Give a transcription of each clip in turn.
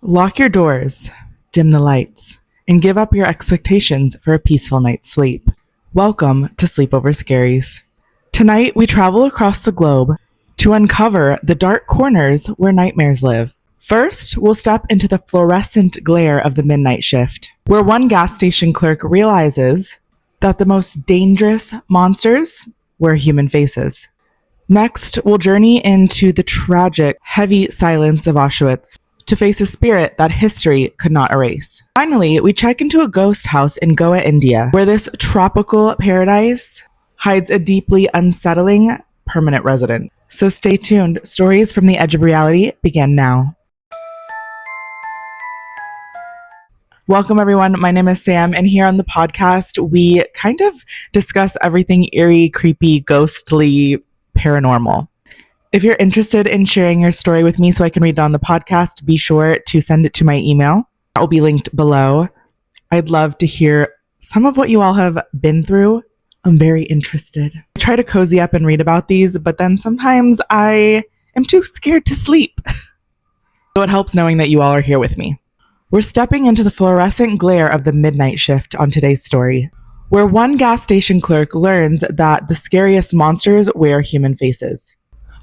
Lock your doors, dim the lights, and give up your expectations for a peaceful night's sleep. Welcome to Sleepover Scaries. Tonight, we travel across the globe to uncover the dark corners where nightmares live. First, we'll step into the fluorescent glare of the midnight shift, where one gas station clerk realizes that the most dangerous monsters wear human faces. Next, we'll journey into the tragic, heavy silence of Auschwitz to face a spirit that history could not erase. Finally, we check into a ghost house in Goa, India, where this tropical paradise hides a deeply unsettling permanent resident. So stay tuned. Stories from the edge of reality begin now. Welcome, everyone. My name is Sam, and here on the podcast, we kind of discuss everything eerie, creepy, ghostly, paranormal. If you're interested in sharing your story with me so I can read it on the podcast, be sure to send it to my email. That will be linked below. I'd love to hear some of what you all have been through. I'm very interested. I try to cozy up and read about these, but then sometimes I am too scared to sleep. So it helps knowing that you all are here with me. We're stepping into the fluorescent glare of the midnight shift on today's story, where one gas station clerk learns that the scariest monsters wear human faces.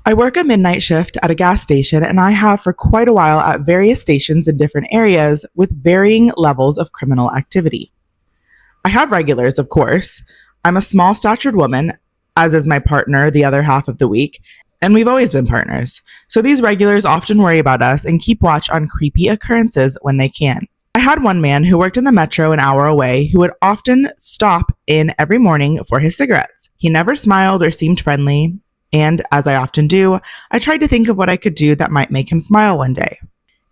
I work a midnight shift at a gas station, and I have for quite a while at various stations in different areas with varying levels of criminal activity. I have regulars, of course. I'm a small-statured woman, as is my partner the other half of the week, and we've always been partners. So these regulars often worry about us and keep watch on creepy occurrences when they can. I had one man who worked in the metro an hour away who would often stop in every morning for his cigarettes. He never smiled or seemed friendly, and as I often do, I tried to think of what I could do that might make him smile one day.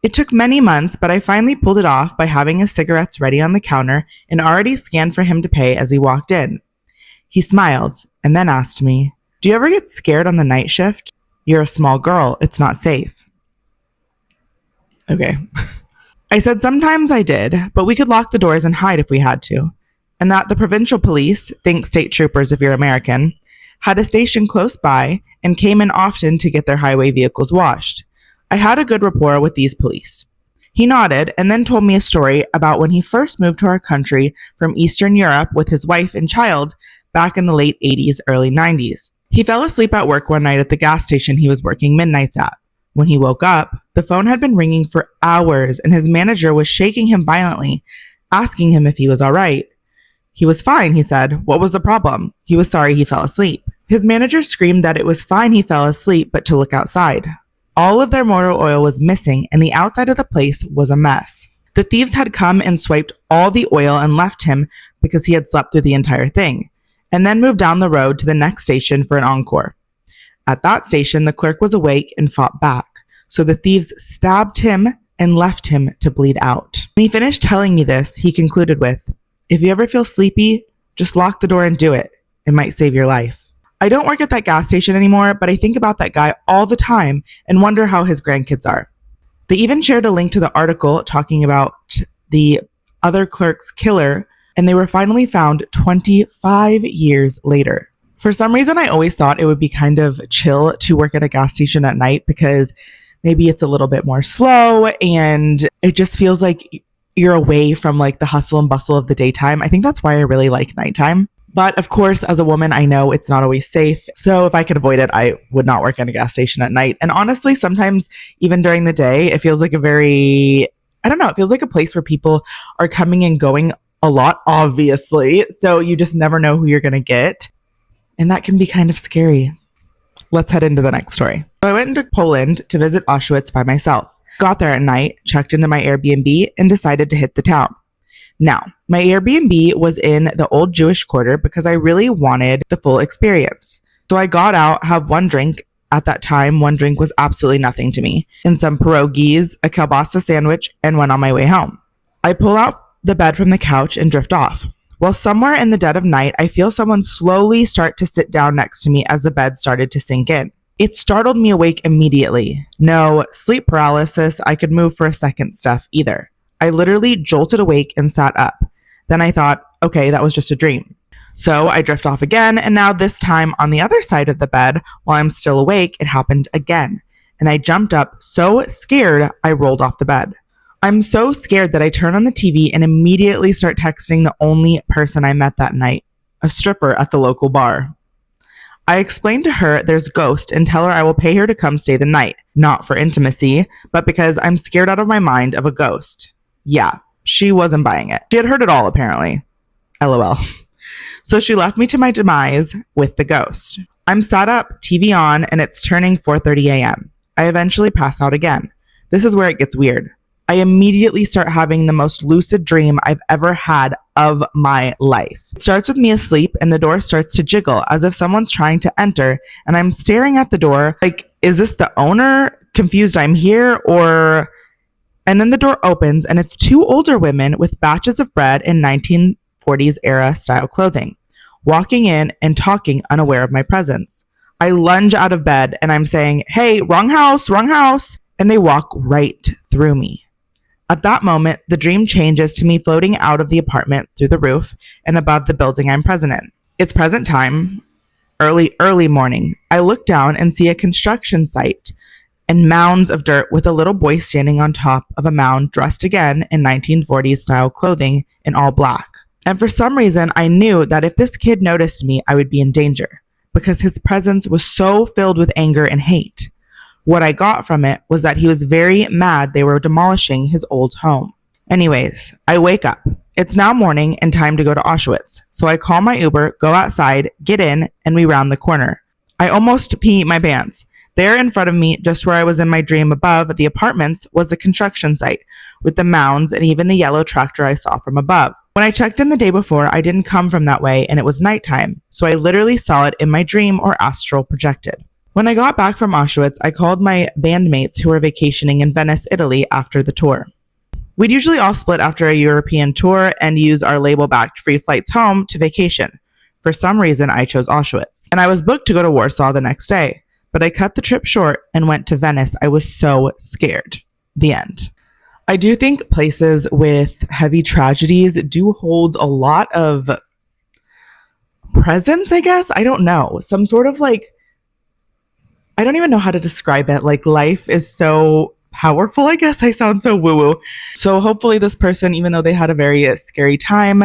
It took many months, but I finally pulled it off by having his cigarettes ready on the counter and already scanned for him to pay as he walked in. He smiled and then asked me, "Do you ever get scared on the night shift? You're a small girl. It's not safe." Okay. I said sometimes I did, but we could lock the doors and hide if we had to. And that the provincial police, think state troopers if you're American, had a station close by and came in often to get their highway vehicles washed. I had a good rapport with these police. He nodded and then told me a story about when he first moved to our country from Eastern Europe with his wife and child back in the late 80s, early 90s. He fell asleep at work one night at the gas station he was working midnights at. When he woke up, the phone had been ringing for hours and his manager was shaking him violently, asking him if he was all right. He was fine, he said. What was the problem? He was sorry he fell asleep. His manager screamed that it was fine he fell asleep, but to look outside. All of their motor oil was missing and the outside of the place was a mess. The thieves had come and swiped all the oil and left him because he had slept through the entire thing, and then moved down the road to the next station for an encore. At that station, the clerk was awake and fought back, so the thieves stabbed him and left him to bleed out. When he finished telling me this, he concluded with, "If you ever feel sleepy, just lock the door and do it. It might save your life." I don't work at that gas station anymore, but I think about that guy all the time and wonder how his grandkids are. They even shared a link to the article talking about the other clerk's killer, and they were finally found 25 years later. For some reason, I always thought it would be kind of chill to work at a gas station at night because maybe it's a little bit more slow and it just feels like you're away from like the hustle and bustle of the daytime. I think that's why I really like nighttime. But of course, as a woman, I know it's not always safe. So if I could avoid it, I would not work at a gas station at night. And honestly, sometimes even during the day, it feels like it feels like a place where people are coming and going a lot, obviously. So you just never know who you're going to get. And that can be kind of scary. Let's head into the next story. So I went into Poland to visit Auschwitz by myself. Got there at night, checked into my Airbnb, and decided to hit the town. Now, my Airbnb was in the old Jewish quarter because I really wanted the full experience. So I got out, have one drink. At that time, one drink was absolutely nothing to me, and some pierogies, a kielbasa sandwich, and went on my way home. I pull out the bed from the couch and drift off. Well, somewhere in the dead of night, I feel someone slowly start to sit down next to me as the bed started to sink in. It startled me awake immediately. No sleep paralysis, I could move for a second stuff either. I literally jolted awake and sat up. Then I thought, okay, that was just a dream. So I drift off again, and now this time on the other side of the bed, while I'm still awake, it happened again. And I jumped up so scared, I rolled off the bed. I'm so scared that I turn on the TV and immediately start texting the only person I met that night, a stripper at the local bar. I explain to her there's a ghost and tell her I will pay her to come stay the night, not for intimacy, but because I'm scared out of my mind of a ghost. Yeah, she wasn't buying it. She had heard it all, apparently. LOL. So she left me to my demise with the ghost. I'm sat up, TV on, and it's turning 4:30 a.m. I eventually pass out again. This is where it gets weird. I immediately start having the most lucid dream I've ever had of my life. It starts with me asleep and the door starts to jiggle as if someone's trying to enter, and I'm staring at the door like, is this the owner? Confused I'm here, or... And then the door opens and it's two older women with batches of bread in 1940s era style clothing, walking in and talking unaware of my presence. I lunge out of bed and I'm saying, hey, wrong house, wrong house. And they walk right through me. At that moment, the dream changes to me floating out of the apartment through the roof and above the building I'm present in. It's present time, early morning. I look down and see a construction site and mounds of dirt with a little boy standing on top of a mound dressed again in 1940s style clothing in all black. And for some reason, I knew that if this kid noticed me, I would be in danger because his presence was so filled with anger and hate. What I got from it was that he was very mad they were demolishing his old home. Anyways, I wake up. It's now morning and time to go to Auschwitz. So I call my Uber, go outside, get in, and we round the corner. I almost pee my pants. There in front of me, just where I was in my dream above the apartments, was the construction site with the mounds and even the yellow tractor I saw from above. When I checked in the day before, I didn't come from that way and it was nighttime, so I literally saw it in my dream or astral projected. When I got back from Auschwitz, I called my bandmates who were vacationing in Venice, Italy after the tour. We'd usually all split after a European tour and use our label-backed free flights home to vacation. For some reason, I chose Auschwitz, and I was booked to go to Warsaw the next day, but I cut the trip short and went to Venice. I was so scared. The end. I do think places with heavy tragedies do hold a lot of presence, I guess. I don't know. Some sort of like, I don't even know how to describe it. Like life is so powerful, I guess. I sound so woo-woo. So hopefully this person, even though they had a very scary time,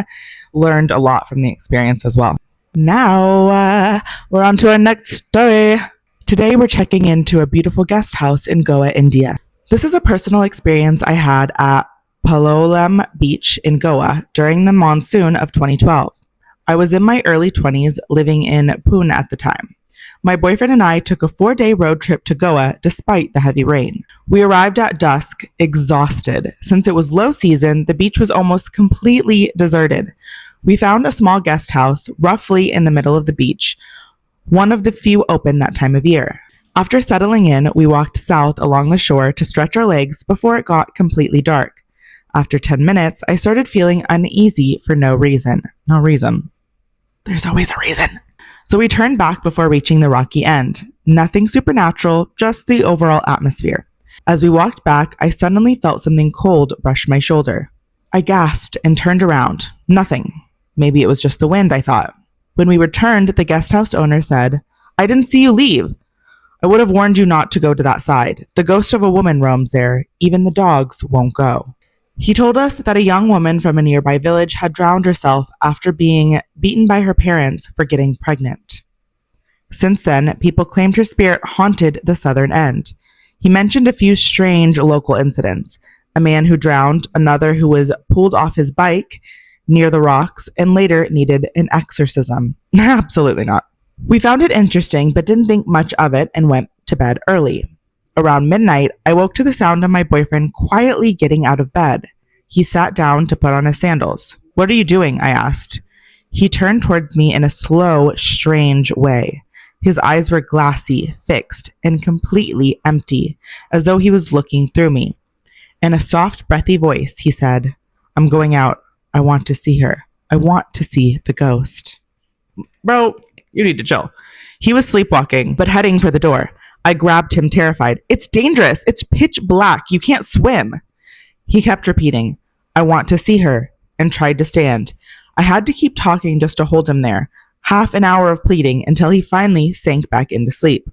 learned a lot from the experience as well. Now, we're on to our next story. Today we're checking into a beautiful guest house in Goa, India. This is a personal experience I had at Palolem Beach in Goa during the monsoon of 2012. I was in my early 20s living in Pune at the time. My boyfriend and I took a 4-day road trip to Goa despite the heavy rain. We arrived at dusk, exhausted. Since it was low season, the beach was almost completely deserted. We found a small guest house roughly in the middle of the beach, one of the few open that time of year. After settling in, we walked south along the shore to stretch our legs before it got completely dark. After 10 minutes, I started feeling uneasy for no reason. No reason. There's always a reason. So we turned back before reaching the rocky end. Nothing supernatural, just the overall atmosphere. As we walked back, I suddenly felt something cold brush my shoulder. I gasped and turned around. Nothing. Maybe it was just the wind, I thought. When we returned, the guest house owner said, I didn't see you leave. I would have warned you not to go to that side. The ghost of a woman roams there. Even the dogs won't go. He told us that a young woman from a nearby village had drowned herself after being beaten by her parents for getting pregnant. Since then, people claimed her spirit haunted the southern end. He mentioned a few strange local incidents. A man who drowned, another who was pulled off his bike near the rocks and later needed an exorcism. Absolutely not. We found it interesting, but didn't think much of it and went to bed early. Around midnight, I woke to the sound of my boyfriend quietly getting out of bed. He sat down to put on his sandals. What are you doing? I asked. He turned towards me in a slow, strange way. His eyes were glassy, fixed, and completely empty, as though he was looking through me. In a soft, breathy voice, he said, I'm going out. I want to see her. I want to see the ghost. Bro, you need to chill. He was sleepwalking, but heading for the door. I grabbed him, terrified. It's dangerous. It's pitch black. You can't swim. He kept repeating, I want to see her, and tried to stand. I had to keep talking just to hold him there. Half an hour of pleading until he finally sank back into sleep.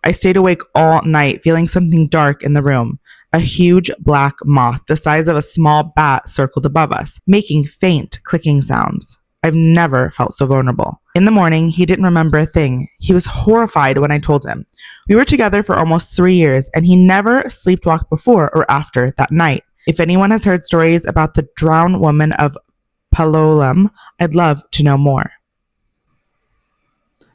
I stayed awake all night, feeling something dark in the room. A huge black moth the size of a small bat circled above us, making faint clicking sounds. I've never felt so vulnerable. In the morning, he didn't remember a thing. He was horrified when I told him. We were together for almost 3 years, and he never sleepwalked before or after that night. If anyone has heard stories about the drowned woman of Palolem, I'd love to know more.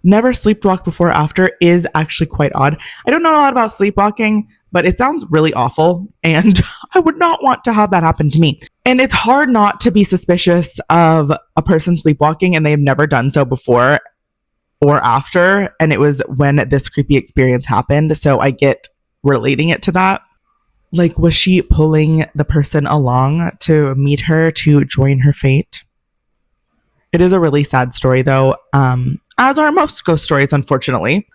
Never sleepwalked before or after is actually quite odd. I don't know a lot about sleepwalking, but it sounds really awful, and I would not want to have that happen to me. And it's hard not to be suspicious of a person sleepwalking and they've never done so before or after, and it was when this creepy experience happened, so I get relating it to that. Like, was she pulling the person along to meet her to join her fate? It is a really sad story, though, as are most ghost stories, unfortunately.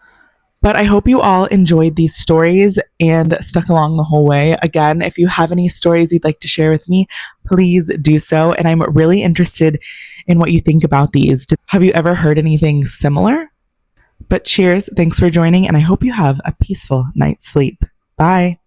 But I hope you all enjoyed these stories and stuck along the whole way. Again, if you have any stories you'd like to share with me, please do so. And I'm really interested in what you think about these. Have you ever heard anything similar? But cheers, thanks for joining, and I hope you have a peaceful night's sleep. Bye.